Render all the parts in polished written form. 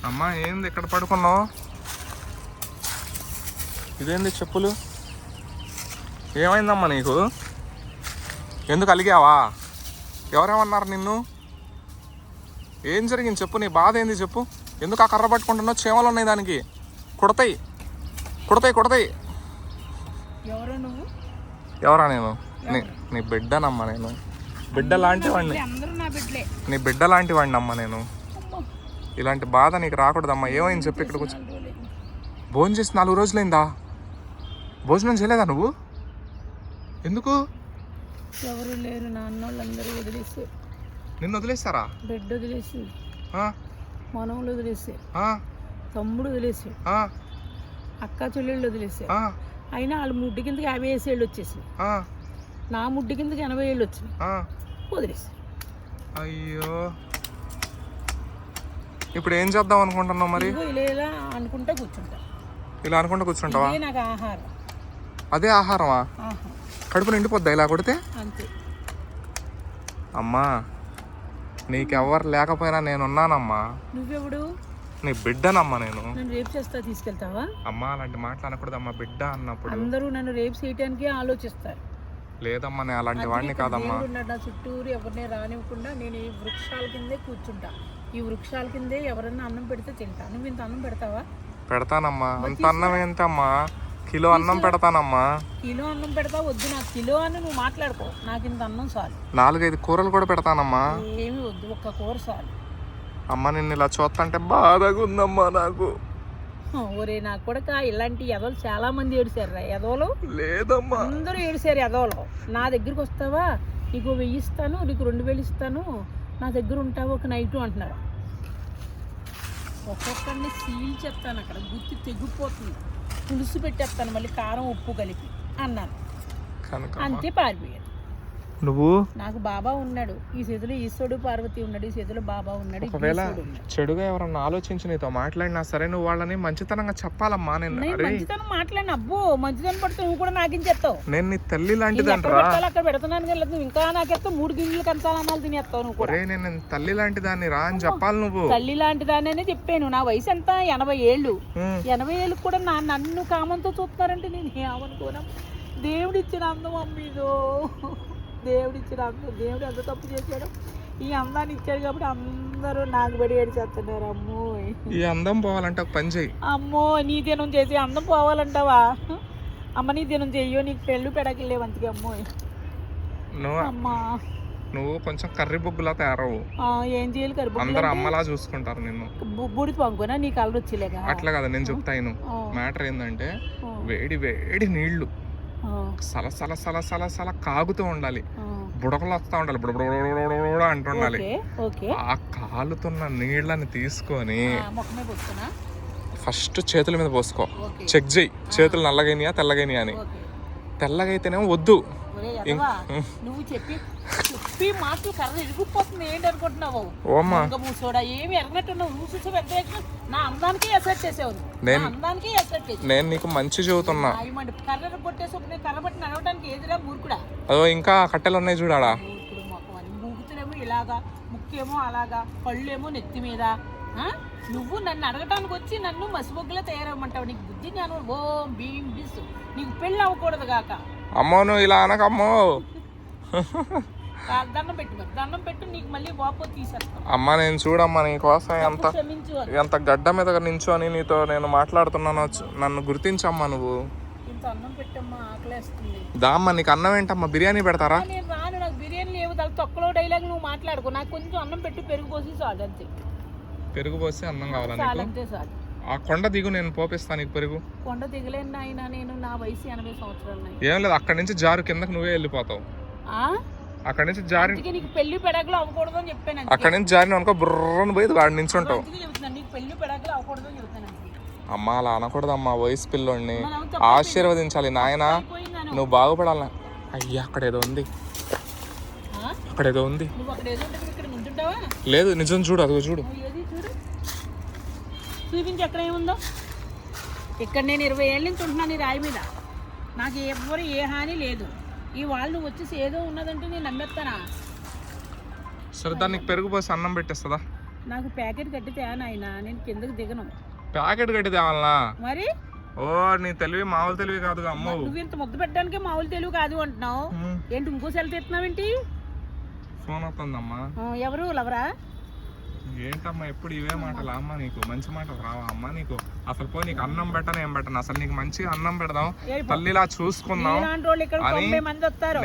అమ్మా ఏంది ఇక్కడ పడుకున్నావు? ఇదేంది చెప్పులు? ఏమైందమ్మా నీకు? ఎందుకు అలిగావా? ఎవరేమన్నారు నిన్ను? ఏం జరిగింది చెప్పు, నీ బాధ ఏంది చెప్పు. ఎందుకు ఆ కర్ర పట్టుకుంటున్నావు? చీమలు ఉన్నాయి దానికి, కుడతాయి కుడతాయి కుడతాయి. ఎవరా? నేను నీ బిడ్డనమ్మా. నేను బిడ్డ లాంటి వాడిని, నీ బిడ్డ లాంటి వాడిని అమ్మా నేను. ఇలాంటి బాధ నీకు రాకూడదమ్మా. ఏమైంది చెప్పు. ఇక్కడికి వచ్చి భోజనం చేసి 4 రోజులైందా? భోజనం చేయలేదా నువ్వు? ఎందుకు? ఎవరు లేరు, నాన్నోళ్ళందరూ వదిలేసి. నిన్ను వదిలేస్తారా? బిడ్డ వదిలేసి, మనవులు వదిలేసి, తమ్ముడు వదిలేసి, అక్క చెల్లెళ్ళు వదిలేసి. అయినా వాళ్ళ ముడ్డి కిందకి 50 ఏళ్ళు వచ్చేసి, నా ముడ్డి కిందకి 80 ఏళ్ళు వచ్చినాయి. వదిలేసి. అయ్యో, ఇప్పుడు ఏం చేద్దాం అనుకుంటున్నావు మరి? ఇలా అనుకుంటా కూర్చుంటా. ఇలా అనుకుంటా కూర్చుంటావా? నాకు ఆహారం. అదే ఆహారమా? కడుపు నిండిపోద్దా ఇలా కొడితే? అంతే. అమ్మా, నీకెవ్వరు లేకపోయినా నేనున్నానమ్మా. నువ్వెవడు? నీ బిడ్డనమ్మా నేను. నన్ను రేపు చేస్తా, తీసుకెళ్తావా? అమ్మా అలాంటి మాటలు అనకూడదమ్మా. బిడ్డ అన్నప్పుడు అందరూ నన్ను రేపు చేయటానికి ఆలోచిస్తారు. లేదమ్మా, నేను అలాంటి వాడిని కాదమ్మా. నా చుట్టూరు ఎవరిని రానివ్వకుండా నేను ఈ వృక్షాల కిందే కూర్చుంటా. ఈ వృక్షాల కిందే ఎవరన్నా అన్నం పెడితే తింటా. నువ్వు ఇంత అన్నం పెడతావా? పెడతానమ్మా. అంత అన్నం ఏంటమ్మా? కిలో అన్నం పెడతానమ్మా. కిలో అన్నం పెడతా? వద్దు, నాకు కిలో అని నువ్వు మాట్లాడుకో. నాకు ఇంత అన్నం చాలు. 4-5 కూరలు కూడా పెడతానమ్మా. ఏమి వద్దు, ఒక్క కూర చాలు. అమ్మ నిన్ను ఇలా చూస్తుంటే బాధగా ఉందమ్మా నాకు. ఒరే నా కొడుక, ఇలాంటి ఎదవలు చాలా మంది ఏడిసారు. ఎదవలు లేదమ్మా, అందరూ ఏడిసారు ఎదవలు. నా దగ్గరికి వస్తావా, నీకు 1000 ఇస్తాను, నీకు 2000 ఇస్తాను, నా దగ్గర ఉంటావు ఒక నైటు అంటున్నారు. ఒక్కొక్కరిని సీల్ చెప్తాను, అక్కడ గుర్తు తెగిపోతుంది, పులుసు పెట్టేస్తాను, మళ్ళీ కారం ఉప్పు కలిపి అన్నాను. అంతే పారిపోయాడు. నువ్వు నాకు బాబా ఉన్నాడు, ఈ చేతిలో ఈశ్వరుడు పార్వతి ఉన్నాడు, ఈ చేతిలో బాబా ఉన్నాడు. ఒకవేళ చెడుగా ఎవరన్నా ఆలోచించి నీతో మాట్లాడినా సరే నువ్వు వాళ్ళని మంచితనంగా చెప్పాలమ్మా. నేను మంచితనం మాట్లాడిన, అబ్బో మంచితనం పడితే నువ్వు కూడా నాకేం చెప్తావు? నేను నీ తల్లి లాంటిదంటరా. అక్కడ పెడుతున్నాను కదా, నువ్వు ఇంకా నాకెత్తావు. 3 గింజలు కంచాలన్నాలు తినేస్తావు నువ్వు కూడా. నేను తల్లి లాంటి దాన్ని రా అని చెప్పాలి. నువ్వు తల్లి లాంటి దాన్ని చెప్పాను. నా వయసు ఎంత? 80 ఏళ్ళు. 80 ఏళ్ళకి కూడా నన్ను కామంతో చూస్తున్నారంటే నేను ఏమనుకోనా? దేవుడిచ్చిన అందం అమ్మీదో, దేవుడిచ్చిన అందం. దేవుడు ఎంత తప్పు చేశాడు? ఈ అందాన్ని ఇచ్చాడు కాబట్టి అందరూ నాకు బడి ఏడిచేస్తున్నారు. అమ్మో, ఈ అందం పోవాలంటే ఒక పని చెయ్యి. అమ్మో, నీ దినం చేసి అందం పోవాలంటావా? అమ్మ నీ దినం చెయ్యో, నీకు పెళ్ళు పెడకలేవు అంతకి. అమ్మో అమ్మా, నువ్వు కొంచెం కర్రీ బొగ్గులా తయారవు. ఏం చేయాలి? కర్రీ బొగ్గు అందరూ అమ్మలా చూసుకుంటారు నిన్ను. బూడిది పంకునా నీకు కలర్ వచ్చేలేగా? అట్లా కదా, నేను చెప్తాను. మ్యాటర్ ఏంటంటే వేడి వేడి నీళ్లు సల సల సల సల సల కాగుతూ ఉండాలి, బుడకలు వస్తూ ఉండాలి, బుడబుడ అంటుండాలి. ఆ కాలుతున్న నీళ్ళని తీసుకొని ఫస్ట్ చేతుల మీద పోసుకో. చెక్ చేయి చేతులు నల్లగైనయా తెల్లగైనయా అని. తెల్లగైతేనేమో వద్దు. నువ్వు చెప్పి మాటలు కర్ర ఎరిగిపోతుంది. ఏంటి అనుకుంటున్నావు? ఏమి ఎరగనట్టున్నావు. నా అందానికి ఎసెట్ చేసావు. నేను నీకు మంచి చెబుతున్నా. కర్ర కొట్టేసి కర్ర పట్టి నడవడానికి ఏదిరా మూర్ఖుడా? అదో ఇంకా కట్టెలు ఉన్నాయి చూడాడా. మూగుతులేమో ఇలాగా, ముక్కేమో అలాగా, కళ్ళేమో నెత్తి మీద. నువ్వు నన్ను అడగటానికి వచ్చి నన్ను మసిబొగ్గులా తయారవ్వమంటావు. నీకు బుద్ధి జ్ఞానం ఓం భీం బిస్. నీకు పెళ్ళి అవ్వకూడదు కాక. అమ్మో నువ్వు ఇలా అనకమ్మో. దండం పెట్టు, మరి దండం పెట్టు, నీకు మళ్ళీ వాపో తీసేస్తాను. అమ్మ నేను చూడమ్మా నీకోసం ఎంత గడ్డ మీద నించోని నీతో నేను మాట్లాడుతున్నాను. నన్ను గుర్తించమ్మా. నువ్వు ఇంత అన్నం పెట్టమ్మా, ఆకలేస్తుంది. దామ్మా, నీకు అన్నం ఏంటమ్మా? బిర్యానీ పెడతారా? నేను రాను, నాకు బిర్యానీ లేవు. తొక్కలో డైలాగ్ నువ్వు మాట్లాడుకో. నాకు కొంచెం అన్నం పెట్టు, పెరుగు పోసి చాలు అంతే. పెరుగు పోసి అన్నం కావాలా? అంతే చాలు. ఆ కొండ దిగు, నేను పోపిస్తాను నీకు పెరుగు. కొండ దిగలేను నాయన, నేను నా వయసు 80 సంవత్సరాలు. ఏం లేదు, అక్కడి నుంచి జారు కిందకి నువ్వే వెళ్ళిపోతావు. అక్కడి నుంచి జారి నీకు పెళ్లి పెడకలు అవ్వకూడదు అని చెప్పాను. అక్కడి నుంచి జారిన అనుకో, బుర్రని పోయి వాడి నుంచి ఉంటావు. నీకు పెళ్లి పెడకలు అవ్వకూడదు అని చెప్తాను. అమ్మా అలా అనకూడదమ్మా, వయసు పిల్లోడిని ఆశీర్వదించాలి. నాయన నువ్వు బాగుపడాల. అయ్యా అక్కడ ఏదో ఉంది, అక్కడ ఏదో ఉంది. లేదు నిజం చూడు, అదిగో చూడు. చూపించి ఎక్కడ ఏముందో. ఇక్కడ నేను 20 ఏళ్ళ నుంచి ఉంటున్నాను ఈ రాయి మీద. నాకు ఎవ్వరు ఏ హాని లేదు. ఈ వాళ్ళు వచ్చేసి ఏదో ఉన్నదంటే నేను నమ్మేస్తానా? సరే దానికి పెరుగు పోసి అన్నం పెట్టేస్తుందా? నాకు ప్యాకెట్ కట్టితే నాయన నేను కిందకి దిగను. ప్యాకెట్ కట్టి తేవాలనా? మరి ఓ నీ తెలివి మామూలు తెలివి కాదుగా అమ్మో. నువ్వు ఇంత ముద్దు పెట్టడానికి మామూలు తెలివి కాదు అంటున్నావు ఏంటి? ఇంకో సెల్ తెస్తున్నావేంటి? ఫోన్ వస్తుందమ్మా. ఎవరు లవరా? ఏంటమ్మా ఎప్పుడు ఇవే మాటలు అమ్మ? నీకు మంచి మాటలు రావా అమ్మా నీకు? అసలు పో, నీకు అన్నం పెట్టను ఏం పెట్టను. అసలు నీకు మంచిగా అన్నం పెడదాం, తల్లిలా చూసుకుందాం అని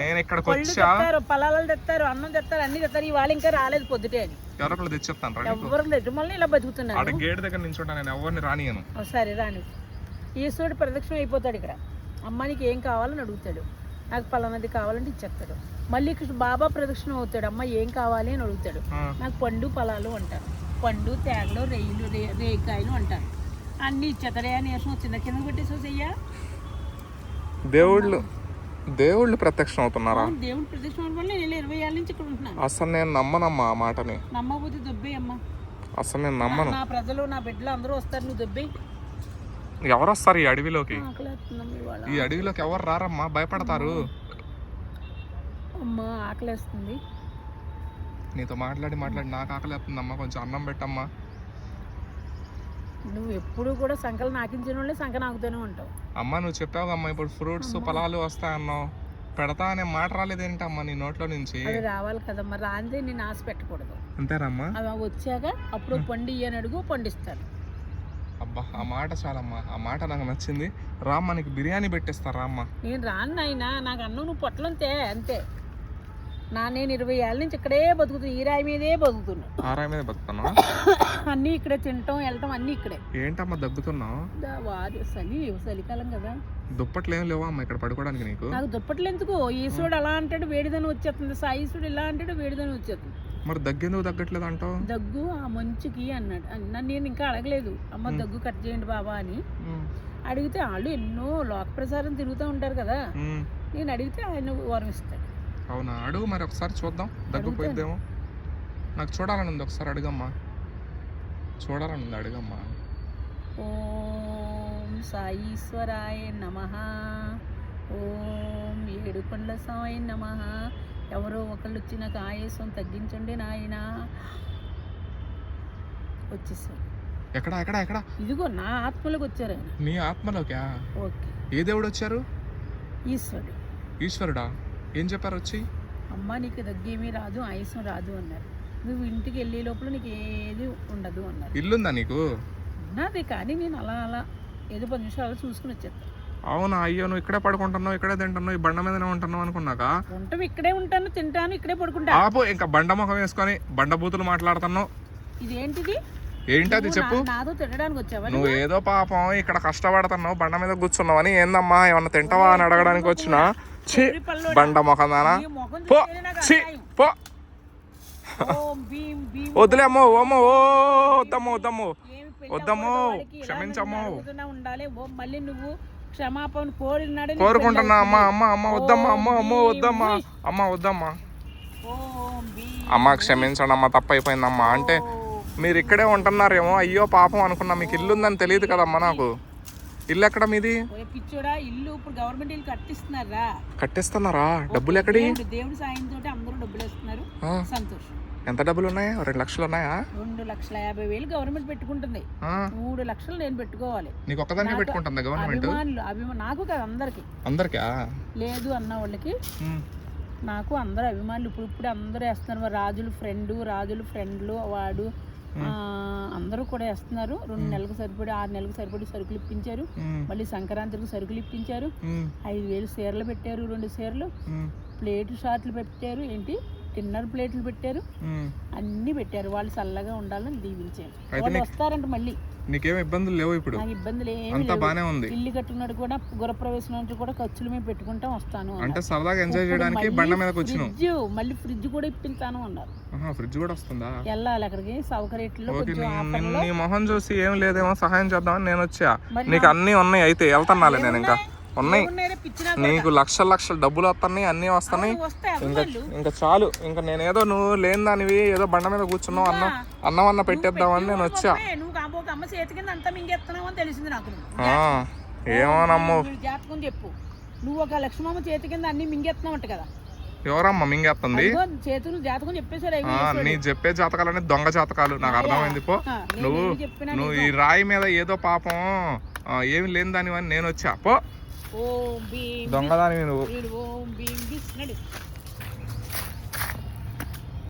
నేను ఇక్కడికి వచ్చా. పొలాలు తెస్తారు, అన్నం తెస్తారు, అన్ని తెస్తారు. ఇవాళ ఇంకా రాలేదు పొద్దుటే అని ఎవరొకరు తెచ్చిస్తాను. ఎవరు తెచ్చు మళ్ళీ ఇలా బతుకుతున్నాను. అక్కడ గేట్ దగ్గర నించుంటా నేను, ఎవరిని రానియను. సరే రాని. ఈశ్వరుడు ప్రదక్షిణ అయిపోతాడు ఇక్కడ. అమ్మ నీకు ఏం కావాలని అడుగుతాడు, నాకు పలానది కావాలంటే ఇచ్చేస్తాడు. మళ్ళీ ఇక్కడ బాబా ప్రదక్షిణ అవుతాడు, అమ్మ ఏం కావాలి అని అడుగుతాడు. నాకు పండు పొలాలు అంటారు, పండు తేగలు రెయ్యలు రేకాయలు అంటారు. అన్ని ఇచ్చేస్తాడు. ఏ నీరసం వచ్చిందా కింద పెట్టేసయ్యా? దేవుళ్ళు ప్రత్యక్షం అవుతున్నారా? దేవుడు ప్రదక్షిణ అవడం వల్ల నేను 20 ఏళ్ళ నుంచి ఇక్కడ ఉంటున్నాను. అసలు నేను నమ్మనమ్మా ఆ మాటని. నమ్మకపోతే దొబ్బే అమ్మ. అసలు నేను నమ్మను. నా ప్రజలు నా బిడ్డలు అందరూ వస్తారు, నువ్వు దొబ్బే. ఎవరు వస్తారు ఈ అడవిలోకి? ఈ అడవిలోకి ఎవరు రారమ్మా, భయపడతారు. అమ్మా ఆకలేస్తుంది. నీతో మాట్లాడి నాకు ఆకలేస్తుందమ్మా, కొంచెం అన్నం పెట్టమ్మా. నువ్వు ఎప్పుడు కూడా సంకలు నాకించిన వాళ్ళే సంక నాకుతూనే ఉంటావు. అమ్మ నువ్వు చెప్పావు అమ్మా ఇప్పుడు ఫ్రూట్స్ పొలాలు వస్తాయన్నావు, పెడతా అనే మాట రాలేదేంటమ్మా నీ నోట్లో నుంచి? అది రావాలి కదమ్మా, రాందే నేను ఆశ పెట్టకూడదు. అంతేనమ్మా? అవి వచ్చాక అప్పుడు పండి అని అడుగు, పండిస్తాను. అబ్బా ఆ మాట చాలమ్మా, ఆ మాట నాకు నచ్చింది. రామ్మ నీకు బిర్యానీ పెట్టేస్తా రామ్మ. నేను రాను నాయనా, నాకు అన్నం నువ్వు పొట్లంతే అంతే. నేను 20 ఏళ్ళ నుంచి ఇక్కడే బతుకుతున్నా, ఈ రాయి మీదే బతుకుతున్నా. ఆ రాయి మీద బతుకుతున్నా? అన్ని ఇక్కడే తింటాం వెళ్ళటం అన్ని ఇక్కడే. ఏంటమ్మా దగ్గుతున్నావు? చలికాలం కదా. దుప్పట్లు ఏం లేవా అమ్మ ఇక్కడ పడుకోవడానికి నీకు? నాకు దుప్పట్లు ఎందుకు? ఈశ్వరుడు అలా అంటాడు వేడిదని వచ్చేస్తుంది, సాయిశ్వరుడు ఇలా అంటాడు వేడిదని వచ్చేస్తుంది. మరి దగ్గెందుకు తగ్గట్లేదు అంటావు? దగ్గు ఆ మంచుకి అన్నాడు. నన్ను నేను ఇంకా అడగలేదు, అమ్మ దగ్గు కట్ చేయండి బాబా అని అడిగితే వాళ్ళు ఎన్నో లోక ప్రసారం తిరుగుతూ ఉంటారు కదా. నేను అడిగితే ఆయన వరం ఇస్తాడు. అవునా? అడుగు మరి ఒకసారి చూద్దాం, దగ్గు పోయిద్దేమో. నాకు చూడాలని ఉంది, ఒకసారి అడుగమ్మా. చూడాలని ఉంది, అడుగమ్మా. ఓం సాయీశ్వరాయ నమః, ఓం ఏడుకొండల స్వామి నమః. ఎవరో ఒకళ్ళు వచ్చి నాకు ఆయాసం తగ్గించండి నాయన. వచ్చేసారు. ఎక్కడ ఎక్కడ ఎక్కడ? ఇదిగో నా ఆత్మలోకి వచ్చారు ఆయన. నీ ఆత్మలోకా? ఓకే. ఏ దేవుడు వచ్చారు? ఈశ్వరుడు. ఈశ్వరుడా? ఏం చెప్పారు వచ్చి? అమ్మ నీకు దగ్గేమీ రాదు, ఆయాసం రాదు అన్నారు. నువ్వు ఇంటికి వెళ్ళే లోపల నీకు ఏది ఉండదు అన్నారు. ఇల్లుందా నీకు? ఉన్నది, కానీ నేను అలా ఏదో 10 నిమిషాలు చూసుకుని వచ్చేస్తాను. అవునా? అయ్యో నువ్వు ఇక్కడే పడుకుంటున్నావు, ఇక్కడే తింటున్నావు, ఈ బండ మీదనే ఉంటున్నావు అనుకున్నాక. ఉంటాం, ఇక్కడే ఉంటాను, తింటాను, ఇక్కడే పడుకుంటా. ఆపు, ఇంకా బండ ముఖం వేసుకొని బండ బూతులు మాట్లాడుతున్నావు. ఇదేంటిది? ఏంటది చెప్పు. నాతో తినడానికి వచ్చావా? నువ్వు ఏదో పాపం ఇక్కడ కష్టపడుతున్నావు, బండ మీద కూర్చున్నావు అని. ఏందమ్మా ఏమన్నా తింటావా అని అడగడానికి వచ్చినా? బండ ముఖం దానా, పో పో. వద్దులే అమ్మో, ఓమ్మో, ఓ వద్దమ్మో, వద్దమ్మో, వద్దమ్మో, క్షమించమ్మో. మళ్ళీ నువ్వు క్షమాపణ కోరుకుంటున్నా అమ్మా. అమ్మ వద్దమ్మా, అమ్మో వద్దమ్మా, అమ్మ వద్దమ్మా, అమ్మ క్షమించండి అమ్మ, తప్పైపోయిందమ్మా. అంటే మీరు ఇక్కడే ఉంటున్నారేమో, అయ్యో పాపం అనుకున్నా. మీకు ఇల్లు ఉందని తెలియదు కదమ్మా నాకు. ఇల్లు ఎక్కడ మీది? ఇల్లు ఇప్పుడు గవర్నమెంట్ ఇల్లు కట్టిస్తున్నారా? కట్టిస్తున్నారా? డబ్బులు ఎక్కడి? దేవుడి సాయంతో అందరూ డబ్బులు వేస్తున్నారు, సంతోషం. ఎంత డబ్బులు ఉన్నాయా? 2 లక్షలు ఉన్నాయా? 2,50,000 గవర్నమెంట్ పెట్టుకుంటుంది, 3 లక్షలు నేను పెట్టుకోవాలి. నీకు ఒక్కదానికి పెట్టుకుంటుందా గవర్నమెంట్? నాకు కాదు, అందరికీ లేదు అన్న వాళ్ళకి. నాకు అందరూ అభిమానులు. ఇప్పుడు అందరూ వేస్తున్నారు. రాజుల ఫ్రెండ్లు వాడు అందరూ కూడా వేస్తున్నారు. 2 నెలలకు సరిపడి 6 నెలలకు సరిపడి సరుకులు ఇప్పించారు. మళ్ళీ సంక్రాంతికి సరుకులు ఇప్పించారు. 5,000 చీరలు పెట్టారు, 2 చీరలు, ప్లేట్లు షార్ట్లు పెట్టారు, ఏంటి డిన్నర్ ప్లేట్లు పెట్టారు, అన్ని పెట్టారు. వాళ్ళు చల్లగా ఉండాలని దీవించారు. వాళ్ళు వస్తారంట మళ్ళీ. నీకేం ఇబ్బందులు లేవు ఇప్పుడు? నాకు ఇబ్బందులు అంతా బానే ఉంది. ఇల్లు కట్టున్నాడు కూడా, గృహప్రవేశం నుంచి కూడా ఖర్చులు మేము పెట్టుకుంటాం వస్తాను అంటే సరదాగా ఎంజాయ్ చేయడానికి బండ మీదకి వచ్చినాం. మళ్ళీ ఫ్రిడ్జ్ కూడా ఇప్పించాను అన్నారు. ఫ్రిడ్జ్ కూడా వస్తుందా? వెళ్ళాలి అక్కడికి, సౌకర్యంలో. నీ మొహం చూసి ఏం లేదేమో సహాయం చేద్దామని నేను వచ్చా. నీకు అన్ని ఉన్నాయి, అయితే వెళ్తున్నాలే నేను. ఇంకా ఉన్నాయి నీకు లక్షల డబ్బులు వస్తున్నాయి, అన్ని వస్తున్నాయి. ఇంకా చాలు. ఇంకా నేనేదో నువ్వు లేని దానివి ఏదో బండ మీద కూర్చున్నావు, అన్నం పెట్టేద్దామని నేను వచ్చా. ఏమోనమ్ము జాతకం చెప్పు. నువ్వు 1 లక్ష చేతి కింద అన్ని మింగేస్తున్నావు కదా. ఎవరమ్మా మింగేస్తుంది? అదిగో చేతులు జాతకం చెప్పేశారు అవి నీ చెప్పే జాతకాలన్నీ దొంగ జాతకాలు, నాకు అర్థమైంది. పో నువ్వు నువ్వు ఈ రాయి మీద ఏదో పాపం ఏమి లేని దానివని నేను వచ్చా. పో ఓం భీం దొంగదాని నువ్వు. ఓం భీం బిస్ నడు